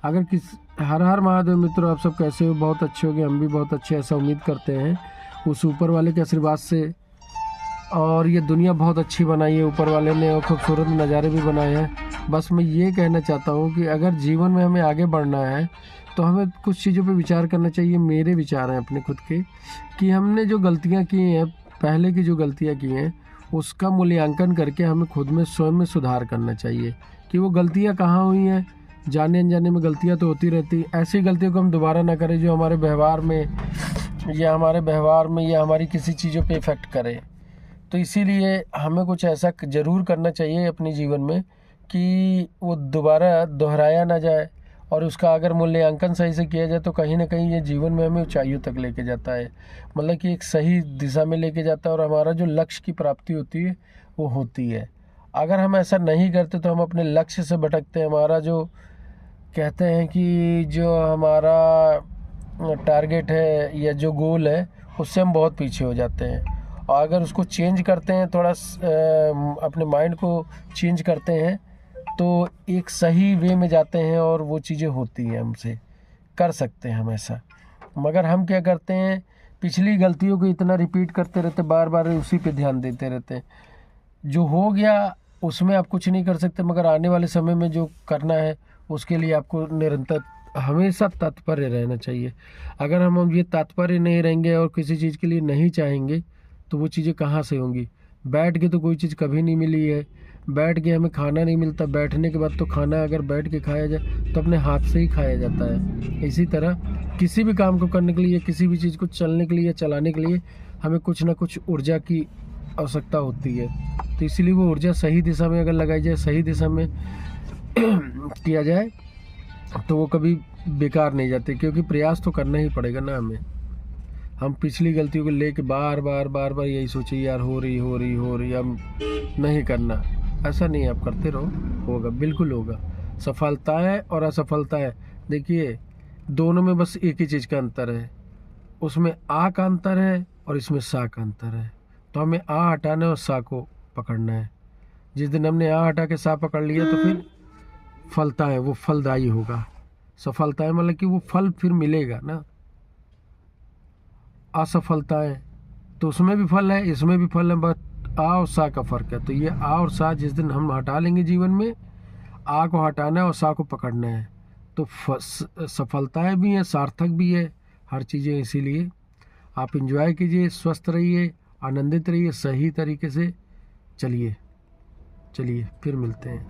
अगर हर हर महादेव मित्रों, आप सब कैसे हो? बहुत अच्छे होंगे, हम भी बहुत अच्छे, ऐसा उम्मीद करते हैं उस ऊपर वाले के आशीर्वाद से। और ये दुनिया बहुत अच्छी बनाई है ऊपर वाले ने, और खूबसूरत नज़ारे भी बनाए हैं। बस मैं ये कहना चाहता हूँ कि अगर जीवन में हमें आगे बढ़ना है तो हमें कुछ चीज़ों पे विचार करना चाहिए। मेरे विचार हैं अपने खुद के, कि हमने जो गलतियाँ की हैं, पहले की जो गलतियाँ की हैं, उसका मूल्यांकन करके हमें खुद में स्वयं में सुधार करना चाहिए कि वो गलतियाँ कहाँ हुई हैं। जाने अनजाने में गलतियाँ तो होती रहती, ऐसी गलतियों को हम दोबारा ना करें जो हमारे व्यवहार में या हमारी किसी चीज़ों पे इफ़ेक्ट करे। तो इसीलिए हमें कुछ ऐसा ज़रूर करना चाहिए अपने जीवन में कि वो दोबारा दोहराया ना जाए, और उसका अगर मूल्यांकन सही से किया जाए तो कहीं ना कहीं ये जीवन में हमें ऊंचाइयों तक लेके जाता है। मतलब कि एक सही दिशा में लेके जाता है, और हमारा जो लक्ष्य की प्राप्ति होती है वो होती है। अगर हम ऐसा नहीं करते तो हम अपने लक्ष्य से भटकते हैं। हमारा जो कहते हैं कि जो हमारा टारगेट है या जो गोल है, उससे हम बहुत पीछे हो जाते हैं। और अगर उसको चेंज करते हैं, थोड़ा अपने माइंड को चेंज करते हैं, तो एक सही वे में जाते हैं और वो चीज़ें होती हैं, हमसे कर सकते हैं हम ऐसा। मगर हम क्या करते हैं, पिछली गलतियों को इतना रिपीट करते रहते, बार बार उसी पे ध्यान देते रहते हैं। जो हो गया उसमें आप कुछ नहीं कर सकते, मगर आने वाले समय में जो करना है उसके लिए आपको निरंतर हमेशा तत्पर रहना चाहिए। अगर हम ये तत्पर नहीं रहेंगे और किसी चीज़ के लिए नहीं चाहेंगे तो वो चीज़ें कहाँ से होंगी। बैठ के तो कोई चीज़ कभी नहीं मिली है, बैठ के हमें खाना नहीं मिलता, बैठने के बाद तो खाना अगर बैठ के खाया जाए तो अपने हाथ से ही खाया जाता है। इसी तरह किसी भी काम को करने के लिए, किसी भी चीज़ को चलने के लिए, चलाने के लिए हमें कुछ ना कुछ ऊर्जा की आवश्यकता होती है। तो इसीलिए वो ऊर्जा सही दिशा में अगर लगाई जाए, सही दिशा में किया जाए, तो वो कभी बेकार नहीं जाते, क्योंकि प्रयास तो करना ही पड़ेगा ना हमें। हम पिछली गलतियों को लेके बार बार यही सोचिए यार हो रही अब नहीं करना। ऐसा नहीं, आप करते रहो, होगा, बिल्कुल होगा। सफलताएं और असफलताएं, देखिए दोनों में बस एक ही चीज़ का अंतर है, उसमें आ का अंतर है और इसमें सा का अंतर है। तो हमें आ हटाना है और सा को पकड़ना है। जिस दिन हमने आ हटा के सा पकड़ लिया तो फिर फलता है, वो फलदायी होगा। सफलता है मतलब कि वो फल फिर मिलेगा ना। असफलता है तो उसमें भी फल है, इसमें भी फल है, बट आ और सा का फर्क है। तो ये आ और सा जिस दिन हम हटा लेंगे जीवन में, आ को हटाना है और सा को पकड़ना है, तो सफलताएं भी हैं, सार्थक भी है, हर चीज़ें। इसीलिए आप एंजॉय कीजिए, स्वस्थ रहिए, आनंदित रहिए, सही तरीके से चलिए। चलिए फिर मिलते हैं।